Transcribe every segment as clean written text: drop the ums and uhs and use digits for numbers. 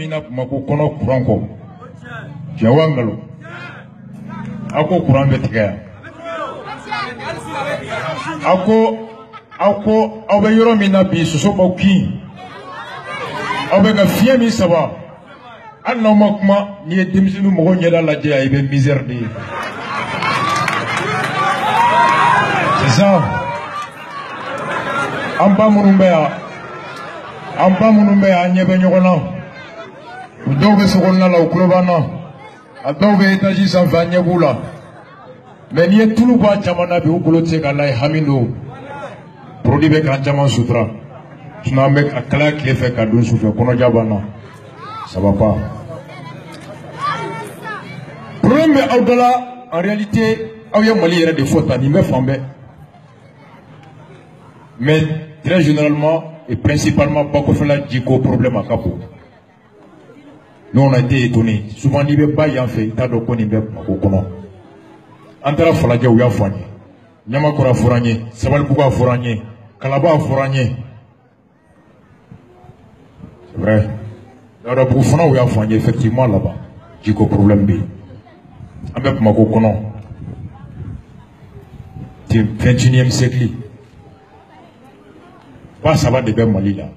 mina mako kono courant ko jawangalo ako courant betika ako abe yoro mina bi soso bauki abe ga fiye mi saba anna makuma ni demisinu mo nyeda la je ay be misère de c'est ça amba munumbe ya nyebe nyogona udobe sokonna la uklobana adobe etaji sanfa nyebula mais ni tulu ba jamana bi ukolote kala hamindo produit be kan jama sutra tunambe akala klefe kadun sufe kono jabana ça va pas problème au-delà en réalité ayo mali era de faute ni me fambe mais très généralement et principalement beaucoup fait la diko problème à Capo. Nous on a été étonnés. Souvent il n'y avait pas y en fait. Il y a d'autres qui n'y avait pas. Antara falage ou ya fanye. Nyamakura foranye. Sabalbuga foranye. Kalaba foranye. C'est vrai. Dans le Boufana ou ya fanye effectivement là-bas. Diko problème B. Avec ma kokono. 21e siècle. Pas ça va de bien Mali là.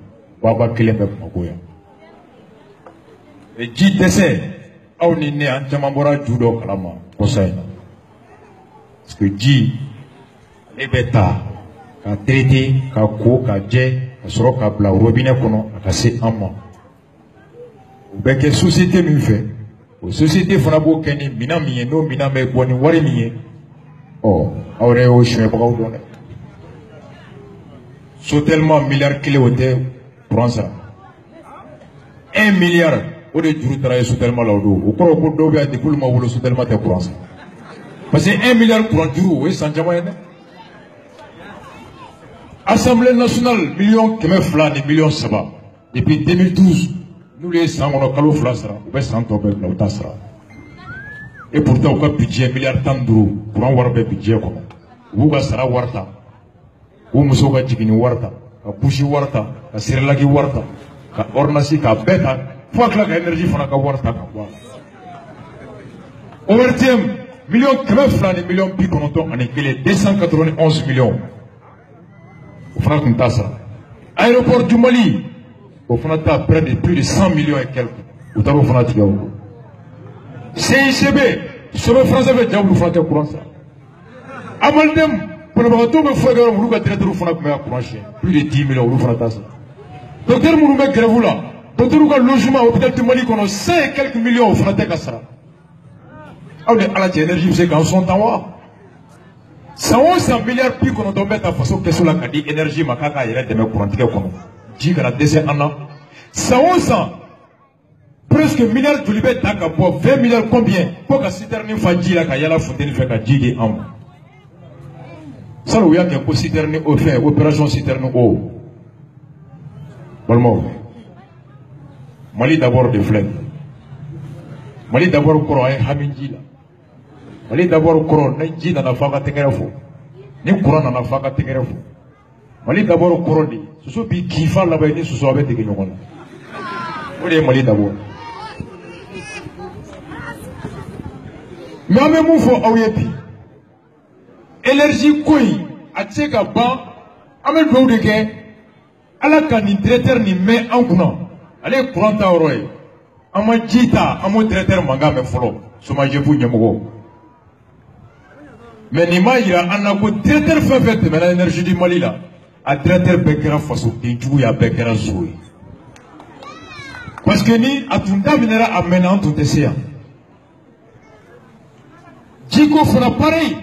Baba Kilem Magoya. Et dit décès. On est né en Jamambora Judo Kalama. Parce que dit les bêta, qu'a traité, qu'a co, qu'a djé, qu'a soro, qu'a bla, robinet kono, qu'a cassé en main. Ou bien que société m'y fait. Aux sociétés fonabo keni, minamiye, no miname, boni, warimiye. Oh, auréo, je vais pas vous donner. Tellement milliards clés au thé, prends ça. 1 milliard, au lieu de travailler sous tellement là, au cours au dos, il y a des poules, mais sous tellement de prends ça. Parce que 1 milliard pour un jour, oui, sans jamais. Assemblée nationale, millions, qui me flanent, millions, ça va. Depuis 2012, nous les 100, on a calé au flasra, on va s'en tomber, là, au tassera. Et pourtant, on a budget, milliard d'euros, pour avoir un budget, comme. Vous, sera warta. Ou musoga jigini warta, ka pushi warta, ka sirlagi warta, ka ornasi ka beta, fuak la énergie fana ka warta ka wa. Overtime, millions kemefla ni millions pikononton en équilé 291 millions. Au fana kuntasa. Aéroport du Mali, au fana ta près de plus de 100 millions et quelques. Au taro fana tigaou. CICB, sommet français veut diable fana te courant ça. Amaldem, pour le bateau, il faut que plus de 10 millions de francs. Docteur Mouroumé Grevou là, docteur Mouroumé logement au hôpital du Mali, on a 5 et quelques millions de francs. On est à la énergie, vous savez qu'en son temps, 100 milliards plus qu'on doit mettre en façon que sur la qualité énergie, ma caca, il y a des mecs pour entrer comme 10 à la deuxième année. 100 presque milliards de libérés d'Aka pour 20 milliards combien pour que si termine Fadji là, qu'il y a la fontaine fait qu'à 10 ans. Ça, il y a qu'un citerne au fait, opération citerne au. Bon, Mali d'abord de flemme. Mali d'abord au courant, Hamidji là. Mali d'abord au courant, Naïdji dans la faga Tegerafo. Ni courant dans la faga Tegerafo. Mali d'abord au courant, ce soit qui fait là-bas, ce soit avec des guignons. Oui, Mali d'abord. Mais même il faut aouyepi. Énergie koi a tcheka ban amel bou de ke ala ka ni directeur ni me ankuna ale courant ta oroy ama jita amo directeur manga me folo soma jebu nyamugo mais ni ma ira anako directeur fait mais l'énergie du Mali là a directeur bekera faso de djou ya bekera zoui parce que ni atunda minera amena antu tesia jiko fera pareil.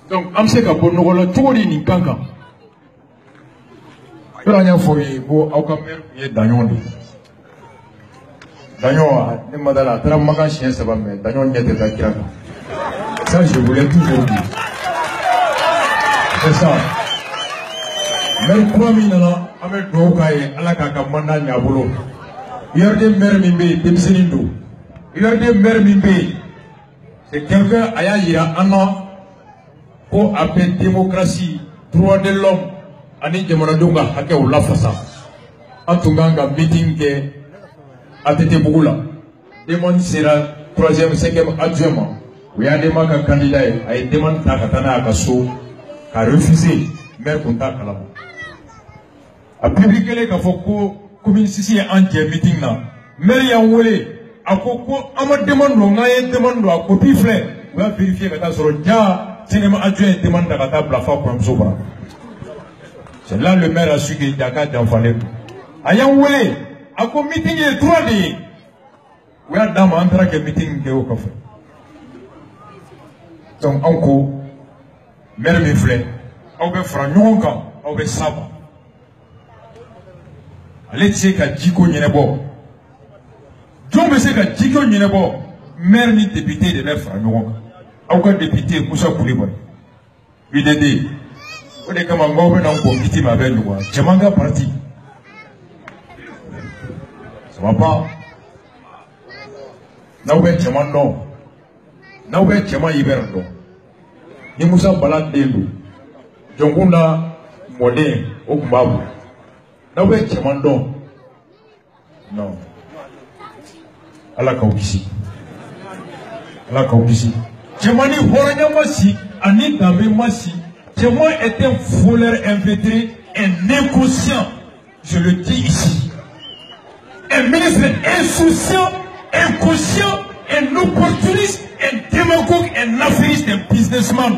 Donc, je sais que pour nous, on a tout dit ni kankan. Je vais vous dire que vous avez Dagnon. Dagnon, ne madala, tu as un chien, ça va, mais Dagnon n'est pas là. Ça, je voulais toujours dire. C'est ça. Même quoi, minana, avec Dokaye, à la Kakamana, Niabolo. Il y a des mères mimbe, des msenindo. Il y a des mères mimbe. C'est quelqu'un, Ayahira, un an. Pour appeler démocratie, droit de l'homme, ani jamanadunga hake ou la fasa. en tout cas un meeting qui a été beaucoup là. Demande sera 3e, 5e adjoint. Il y a des candidats a été demandé à Katana Akasso a refusé maire contact à la main. A publié les Kafoko commune ici en meeting là. Maire Yanwole a Koko a ma demande à copie fleur. Vous allez vérifier que dans ce cas, cinéma adjoint demande à Kata Blafa pour me sauver. C'est là le maire a su qu'il y a qu'à d'enfants. A Yanwole a co meeting et 3D. Vous avez dans un meeting qui est au café. Donc, en cours, maire me fleur. On va faire un camp, on va savoir. Allez, c'est que Djiko Nyenebo. John me sait que Djiko Nyenebo, maire ni député de maire Franyonga. Aucun député, Moussa Koulibaly. UDD. On est comme un mauvais nom pour quitter ma belle loi. Djamanga parti. Ça va pas. Naoubé Djaman non. Naoubé Djaman Iber non. Ni Moussa Balad Delo. Djongunda Modé Okumbabu. Naoubé Djaman non. Non. Allah Kaoubisi. Allah Kaoubisi. Djamani Horanya Massi, Ani Damé Massi. Djaman est un voleur invétéré, un inconscient. Je le dis ici. Un ministre insouciant, inconscient, un opportuniste, un démagogue, un affairiste, un businessman.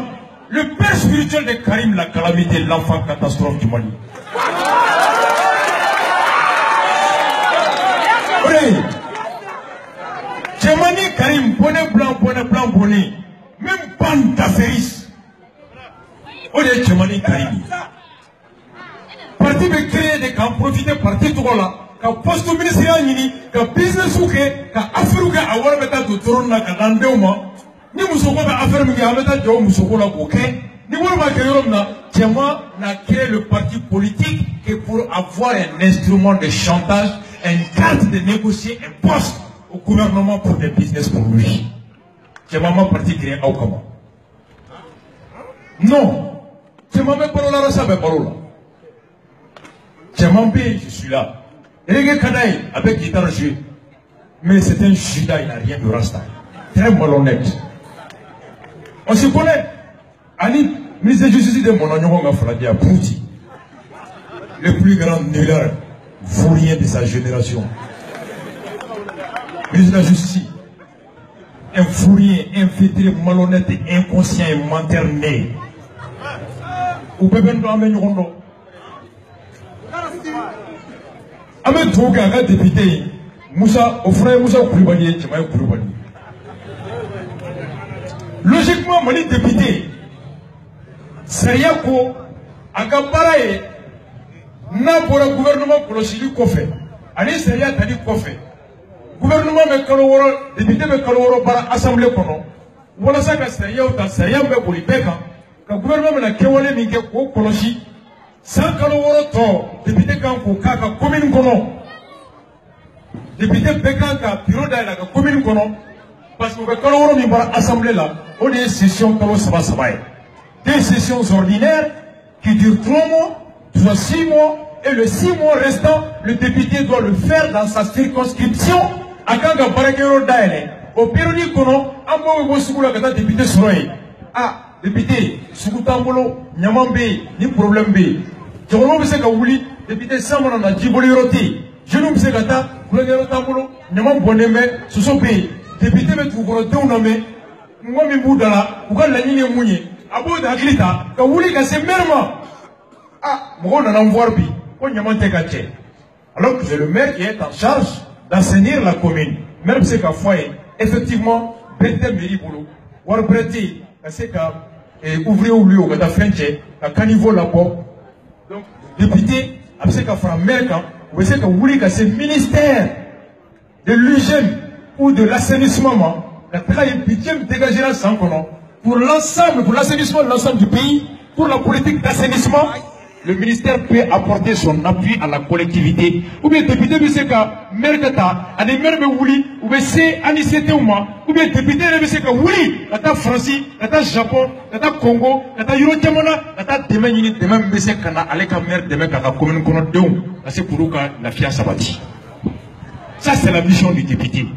Le père spirituel de Karim, la calamité, l'enfant catastrophe du Mali. Oui. Djamani Karim, bonnet blanc, bonnet. Même bande d'affairistes. On est Djamani Karim. Parti de créer des camps, profiter parti tout là. Ka poste ministériel ni ka business uke ka afruga awara beta to torona ka dandeuma ni musoko ba affaire mi ga beta jo musoko la ko ke ni wala ba ke yoromna Djama n'a créé le parti politique que pour avoir un instrument de chantage, une carte de négocier un poste au gouvernement pour des business pour lui. Djama m'a parti créé au comment. Non, Djama me parola rasa be parola. Djama be je suis là. Reggae Kanaï avec guitare jouée. Mais c'est un judas, il n'a rien de rasta. Très malhonnête. On se connaît. Ali, ministre de justice de mon oignon a frappé à Pouti. Le plus grand nulard, vaurien de sa génération. Ministre de la justice. Un fourrier, infiltré, malhonnête, inconscient et menteur né. Ou peut même pas amener un Ahmed Touga, un député, Moussa, au frère Moussa Koulibaly, Djamaï Koulibaly. Logiquement, mon député, Seriako, Agambarae, n'a pour le gouvernement pour le Chili Kofé. Allez, Seria t'a dit Kofé. Gouvernement me Kaloworo, député me Kaloworo par assemblée kono. Voilà ça que Seria ou ta Seria me Koulibeka. Le gouvernement me l'a Kewale Mike Kou Koloshi. Sans Kaloworo to, député Kanko Kaka commune kono. Député Bekanka, bureau d'aide la commune kono. Parce que Kaloworo mi par assemblée là, on est session Kalo Sabasabaye. Des sessions ordinaires qui durent 3 mois, soit 6 mois, et le 6 mois restant, le député doit le faire dans sa circonscription à Kanga Barakero Daele. Au période kono, Ambo Wosukula Kata député Soye. Ah, député, Soukutambolo, Nyamambe, ni problème B. Je ne sais pas Wuli, député Samana na Djiboli Roti. Je ne sais pas, Koulagero Tambolo, Nyamam Boneme, Sosope, député Metroukoro Deuname, Mwami Boudala, Ouga Lanine Mounié. Abo d'Aglita, ka Wuli Kassé Merma. Ah, Mougon n'en envoie plus. On y a monté Kaché. Alors que c'est le maire qui est en charge d'assainir la commune. Même c'est qu'à foyer, effectivement, Bente Meribolo, Warbreti, c'est qu'à ouvrir au lieu, à Frenché, à Caniveau là-bas. Donc, député, c'est qu'à faire maire, ou c'est qu'à Wuli Kassé ministère de l'hygiène ou de l'assainissement, la travail budget dégagera sans qu'on pour l'ensemble, pour l'assainissement de l'ensemble du pays, pour la politique d'assainissement, le ministère peut apporter son appui à la collectivité. Ou bien le député, c'est qu'à maire kata ani maire be wuli ou be se ani c'était ou bien député be se ka wuli kata France kata Japon kata Congo kata Euro jamana kata demain ni demain be se kana ale ka maire demain kata commune kono dew parce que pour ka la fia sabati. Ça c'est la mission du député.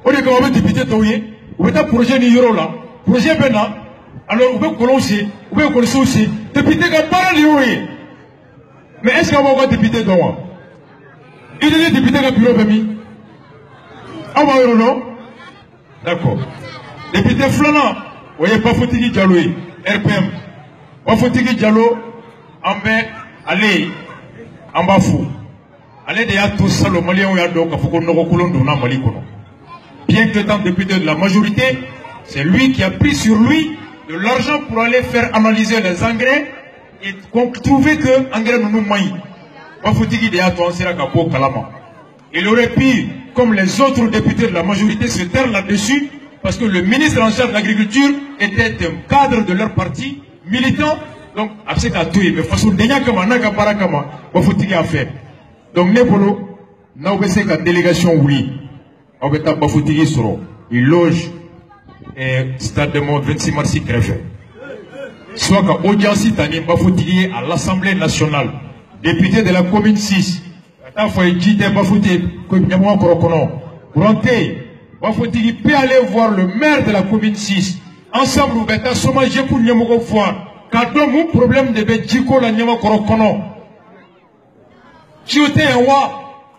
On est comme député toye ou ta projet ni euro là projet bena alors ou be coloncer ou be coloncer aussi député ka parole yoye. Mais est-ce qu'on va avoir député dans moi? Il est député dans le bureau de mi. Ah ouais, non? D'accord. Député Flana, vous voyez pas Fotigi Diallo, RPM. Pas Fotigi Diallo, en bas, allez, en bas fou. Allez, déjà tout ça, le Malien, il y a donc, il faut qu'on nous recoulons dans la Mali. Bien que étant député de la majorité, c'est lui qui a pris sur lui de l'argent pour aller faire analyser les engrais. Et trouver que engrais nous maïs. Il aurait pu, comme les autres députés de la majorité, se taire là-dessus, parce que le ministre en charge de l'agriculture était un cadre de leur parti, militant. Donc, après ça, tout est. Mais façon a fait. Donc, Nebolo, nous avons une délégation, oui. Il loge stade de mort 26 mars Crève. Soit qu'à audience à l'Assemblée nationale, député de la commune 6, il peut aller voir le maire de la commune 6. Ensemble, nous allons sommager pour nous voir. Quand mon problème de Bédjiko, la Nyama Korokono. Tu es un wa,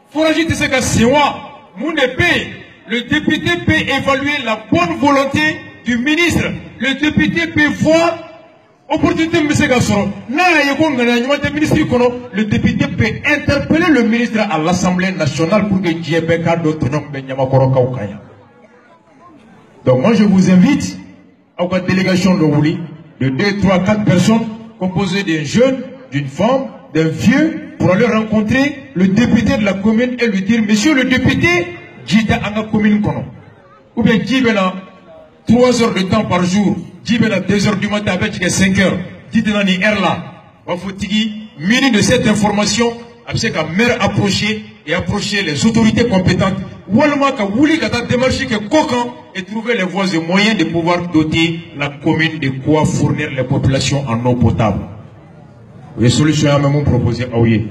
foragite ce que c'est wa, mon épée. Le député peut évaluer la bonne volonté du ministre. Le député peut voir opportunité de M. Gassoro. Le député peut interpeller le ministre à l'Assemblée nationale pour que Djebeka d'autres noms Donc moi je vous invite à une délégation de Wouli, de 2, 3, 4 personnes composées d'un jeune, d'une femme, d'un vieux, pour aller rencontrer le député de la commune et lui dire, monsieur le député, Djita Anga commune kono. Ou bien Djibena 3 heures de temps par jour. Djibena 2 heures du matin avec 5 heures. Djibena ni air là. Wafotigi, muni de cette information, après qu'à maire approcher et approcher les autorités compétentes. Walma ka wuli kata démarcher que Kokan et trouver les voies et moyens de pouvoir doter la commune de quoi fournir les populations en eau potable. Les solutions à même proposées à Ouye.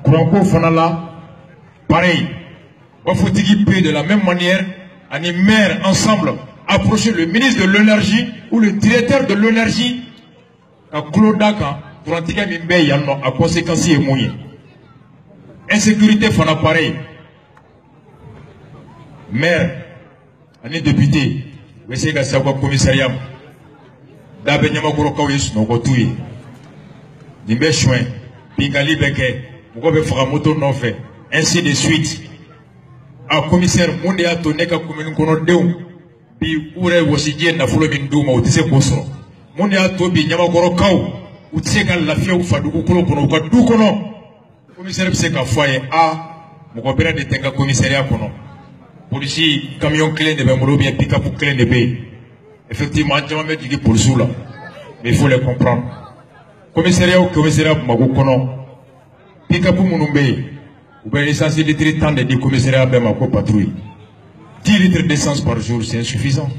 Kouranko Fanala, pareil. Wafotigi peut de la même manière, les maires ensemble, approcher le ministre de l'énergie ou le directeur de l'énergie, à Klodaka, pour en tirer à conséquences et moyens. Insécurité fana pareil. Maire, les députés, vous savez que c'est un commissariat. D'abord, nous avons un peu Nimbe chouin, Pingali Beke, vous avez fait un moto non fait, ainsi de suite. Un commissaire mondial a donné qu'à commune kono deum, bi ure wosidien na folo binduma ou tise kosro. Mondial a tobi nyama koro kau, ou tise ka lafia ou faduku kono kono ou ka du kono. Commissaire pise ka foye a, mokopera de tenga commissariat kono. Polisi camion clé de bemoro bien pick-up clé de bé. Effectivement, j'aimerais mettre du pour sous là, mais il faut les comprendre. Commissariat ou commissariat mago kono, pick-up mounumbe. Vous avez l'essence de litres tant de commissariats à ma patrouille. 10 litres d'essence par jour, c'est insuffisant.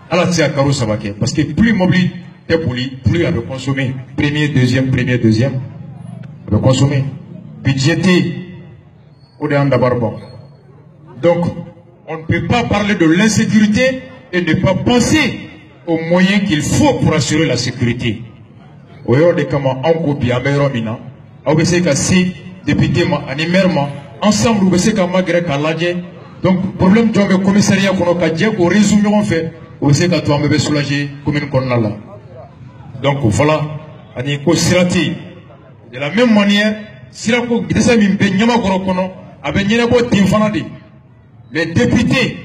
Alors c'est à Karo Sabake. Parce que plus mobile t'es poli, plus elle veut consommer. Premier, deuxième. Elle veut consommer. Budgété, au-delà d'abord. Donc, on ne peut pas parler de l'insécurité et ne pas penser aux moyens qu'il faut pour assurer la sécurité. Au lieu de comment on copie à Méromina, on va essayer de député animèrement ensemble vous savez qu'à malgré qu'à donc problème de commissariat qu'on a dit qu'on résume on fait vous savez qu'à toi on va soulager commune qu'on a là donc voilà ani ko sirati de la même manière sirako desa mi be nyama ko kono abe nyene ko tinfana di les députés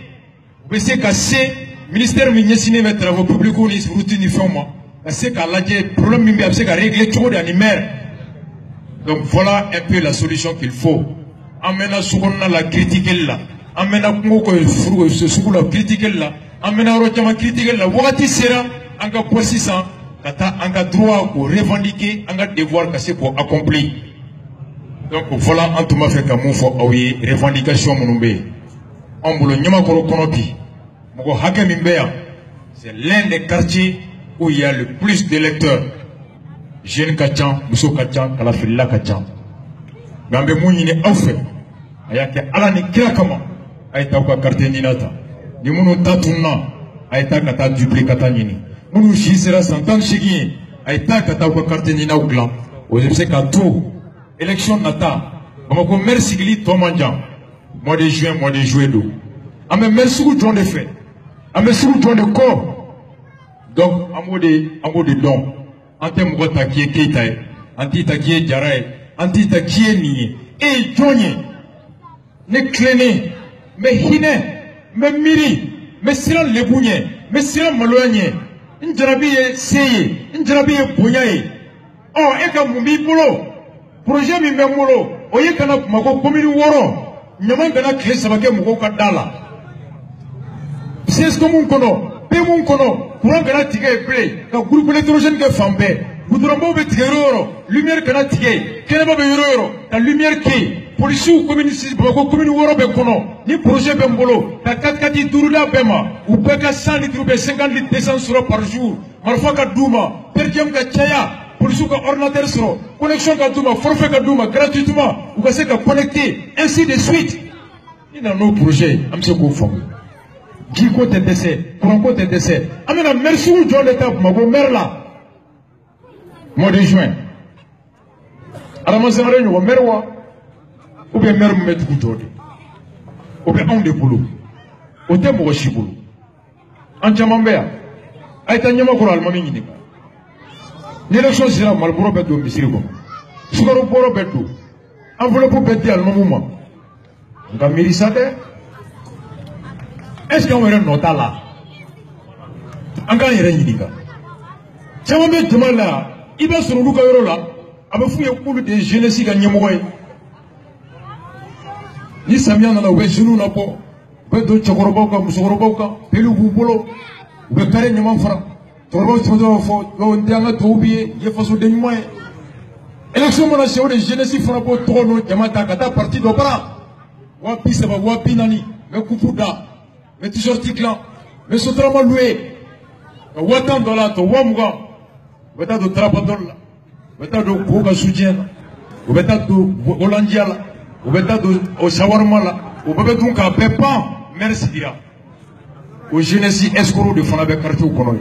vous savez qu'à c'est ministère mi nyesine mes travaux publics ou ni routine femme c'est qu'à la problème mi be c'est qu'à régler tout de animère. Donc voilà un peu la solution qu'il faut. Amena soukonna la critiquer là. Amena kungoko la critiquer là. Amena rochama critiquer là. Wakati sera anga posisan kata anga droit pour revendiquer anga devoir que c'est pour accomplir. Donc voilà, en tout cas, fait comme faut oui, revendication monoubé. En boulot, Nyamakoro Konopi, Moko Hakemimbea, c'est l'un des quartiers où il y a le plus d'électeurs. Jeune Kachan, Mousso Kachan, Kalafilla Kachan. Gambe Mounine Aufé, Ayake Alani Kirakama, Aïta Oka Quartier Ninata. Ni Mounou Tatouna, Aïta Kata Duplicata Nini. Mounou Chisera Santan Chigi, Aïta Kata Oka Quartier Nina Ouklan. Ozepse Katou, élection Nata, Bamako merci Gili Tomandjan. Mois de juin, mois de juillet d'eau. Ame merci beaucoup de fait. Ame merci beaucoup de corps. Donc, en mode de don. Ante moko takiye keitaye. Anti takiye jaraye. Anti takiye niye. Et jonye. Ne klene. Me hine. Me miri. Me siran lebunye. Me siran maloanye. Njarabiye seye. Njarabiye bonyaye. Oh, eka mumbi bolo. Projet mi memolo. Oye kana mako komini woro. Nyaman gana kle sabake moko kadala. C'est comme un kono. Pe mon kono. Courant gana tige play. Ka groupe électrogène ke fambe. Goudrambo be tigero. Lumière gana tige. Keneba be yoro. Ta lumière ke. Police ou communiste bako commune woro be kono. Ni projet be mbolo. Ta 4 durula bema. Ou beka 100 litres be 50 litres d'essence par jour. Marfa ka douma. Perdiam ka chaya. Police ka ordinateur soro. Connexion ka douma. Forfait ka douma. Gratuitement. Ou ka se ka connecter. Ainsi de suite. Il y a nos projets. Amse ko fond. Djiko te décès, Kouranko te décès. Amena merci ou John l'État pour ma mère là. Mois de juin. Aramasangare nous mère wa. Ou bien mère me mettre aujourd'hui. Ou bien on de boulot. Ou te mo shibulu. Anjamambea. Aïta nyama ko almami ni. L'élection sera malboro beto misiri ko. Sukaro boro beto. Enveloppe beto almamuma. Nga mirisade. Est-ce qu'on va noter là? Encore il y a rien dit. Si on met demain là, il va se rouler au là. Avec fouille au cours de jeunesse qui gagne moins. Ni Samia n'a pas genou n'a pas. Peut être Chokoroboka, Moussoroboka, Pelou Boubolo, ou le carré n'y manfra. Torbo Tchodo, on dianga Toubier, il faut se dénouer. Élection monachéo de jeunesse fera pour Tono, Yamata Kata, parti d'Opara. Wapi Saba, Wapi Nani, le Kupuda. Mais tu sortis là, mais ce travail loué, Watan Dola, to Wamuga, Weta de Trapadol, Weta de Koga Soudien, Weta de Hollandia, Weta de Oshawarma, Weta donc à Pépan, merci dia. Au Génésis escroc de Fonabe quartier au Konoy.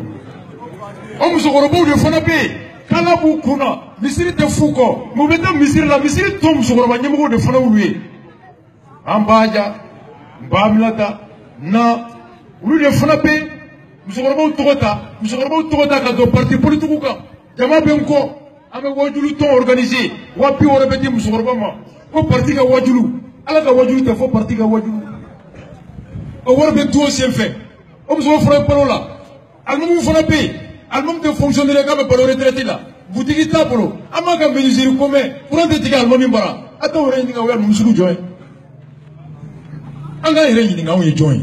On se robot de Fonabe, Kalabou Kuna, Misiri de Foucault, Moubeta Misiri la Misiri tombe sur le Magnémo de Fonaoué. Ambaja, Bamilata. Na, lui le frappé, nous sommes Togota, quand parti politique, Yama Benko, Ame Wadjulu ton organisé, Wapi au répété, nous sommes au parti à Wadjulu, alors qu'à Wadjulu, il faut parti à Wadjulu. Au Warbe tout aussi fait. On se fera par là. Allemand frappé, Allemand de fonctionnaire comme par le retraité là. Vous dites tableau, Amaga Ménisir comme pour un détail Allemand Nimbara. Attends, on va nous joindre. Anga ire yi nga onye join.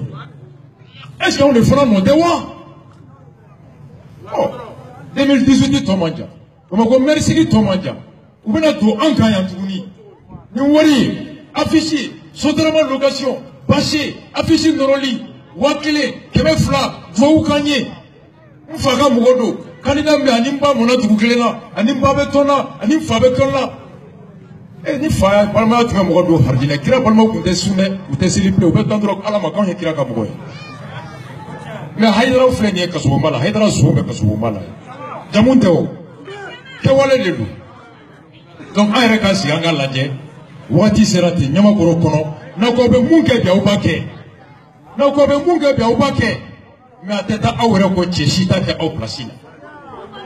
Est-ce qu'on le fera monter wa? Oh, 2018 Tomanja. Comme on merci Tomanja. Ou bien tout anga ya tuni. Ni wari affiché, sotrama location, passé, affiché noroli, wakile, kemefla, voukanye. Mfaga mugodo. Kanida mbe animba mona tukuklela, animba betona, animfa betona. Ni fa palma tu mo do hardina kira palma ku de sunne ku te silipe o betandro ala ma kan kira ka mo me haydra fleni ka so mala haydra so be ka so mala jamunte o ke wala de du donc ayre ka si anga laje wati serati nyama koro kono na ko be munke bia ubake na ko be munke bia ubake me ateta awre ko cheshita ke au placina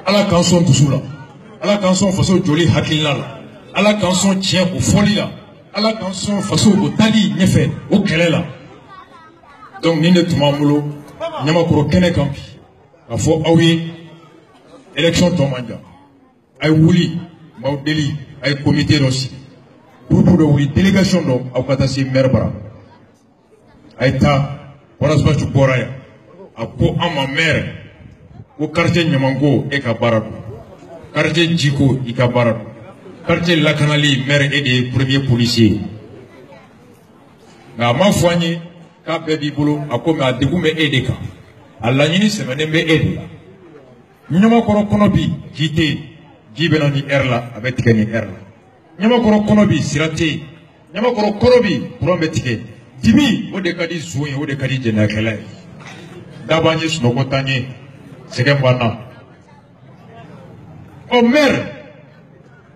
ala kanson tusula ala kanson faso joli hakilala ala kanson tient au folie là, ala kanson façon au tali nefe au kelela. Donc ni ne tumamolo, nyama kuro kene kampi. A fo awi élection tomanja. Ay wuli, maudeli, ay comité aussi. Groupe de wuli délégation do au katasi merbara. Ay ta warasba chu boraya. A po ama mer au quartier nyamango e ka baradu. Quartier Djiko e ka baradu. quartier Lakanali, maire et des premiers policiers. Mais à ma foigne, quand baby boulot, à comme à dégoût, mais aidé quand. À l'année, c'est même aidé. Nous avons konobi, quitté, Gibenani Erla, avec Tigani Erla. Nous avons konobi, siraté. Nous avons konobi, pour un métier. Dimi, ou des cadis zouin, ou des cadis général. D'abord, snogotanye, c'est qu'un wana. Oh mère,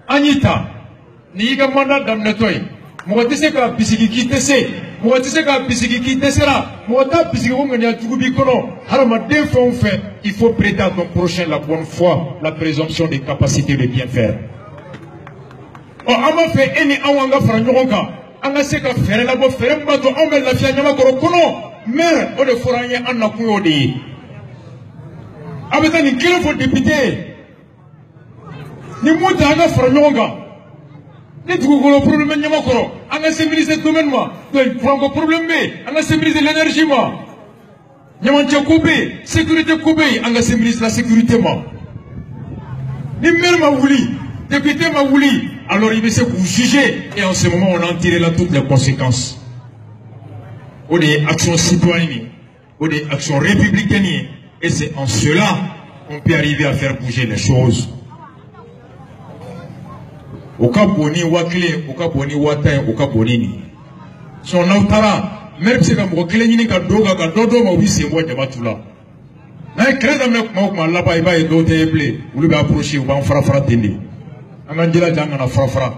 Anita, ni ga mandat d'amnetoy. Moi, tu sais qu'à bisigi qui te sait. Moi, tu sais qu'à bisigi qui te sera. Moi, tu sais bisigi on gagne tout le kono. Alors, ma défense fait, il faut prêter à ton prochain la bonne foi, la présomption des capacités de bien faire. Oh, ama fait eni awanga franjonga. Anga se ka faire la bo faire mbato on met la fia nyama kono. Mère, on le fera rien en akuodi. Avec un équilibre pour député. Ni mouta anga franjonga. Les problème de l'Yamakoro, on a sécurisé le domaine, le problème, on a sécurisé l'énergie, Yamantia Koubé, sécurité Koubé, on a sécurisé la sécurité. Les maires m'a voulu, député m'a voulu, alors il essaie de vous juger, et en ce moment, on en tire là toutes les conséquences. Ou des actions citoyennes, ou des actions républicaines, et c'est en cela qu'on peut arriver à faire bouger les choses. Oka boni wakile, oka boni watain, oka boni ni. Son autara, même si comme wakile ni ka doga ka dodo ma oui c'est moi de batula. Na crée dans ma là-bas il va être doté blé, ou lui va approcher ou va en frafra tende. Angandila janga na frafra.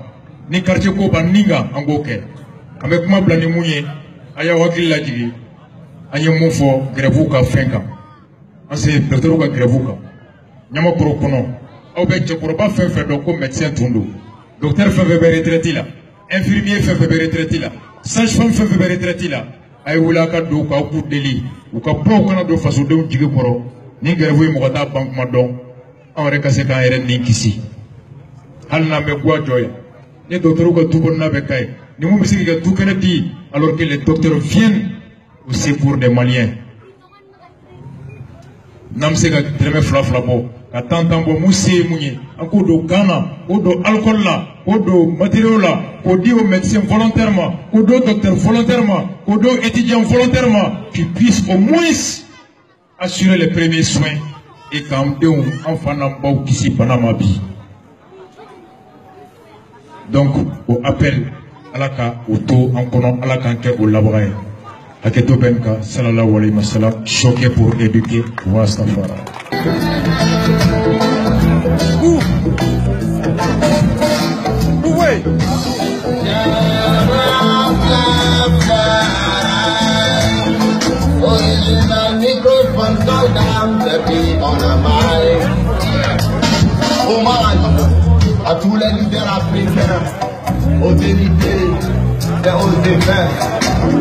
Ni quartier ko baninga angoke. Avec moi blani mouye, aya wakile la jigi. Anya mofo grève ka fenka. Ase docteur ka grève ka. Nyama koro kono. Au be chekoro ba fait donc comme médecin tondo. Docteur fait retraité là, infirmier fait retraité là, sage-femme fait retraité là. Aïe ou la carte ou ka coup de lit ou ka pro kana do façon de jige poro ni grève mo kata banque madon on rekase ka eren ni kisi halna me gwa joya ni docteur ko tout bon na be kay ni mo bisiki ka tout kana di alors que les docteurs viennent au secours des Maliens nam se ka treme fla bo ka tantambo musse munye ako do Ghana o do alcool là o do matériel là o dit aux médecins volontairement o do docteurs volontairement o do étudiants volontairement qui puissent au moins assurer les premiers soins et quand on enfant n'ambau qui panama bi donc au appel à la ka auto en kono à la kanke au laboratoire Aketo Benka, sallallahu alayhi wa sallam, choqué pour éduquer, Wastafara. Ouais. Original microphone, go down the beat on the mic. Hommage à tous les leaders africains, aux délités et aux défunts.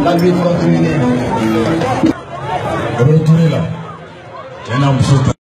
La lutte continue. Retournez là.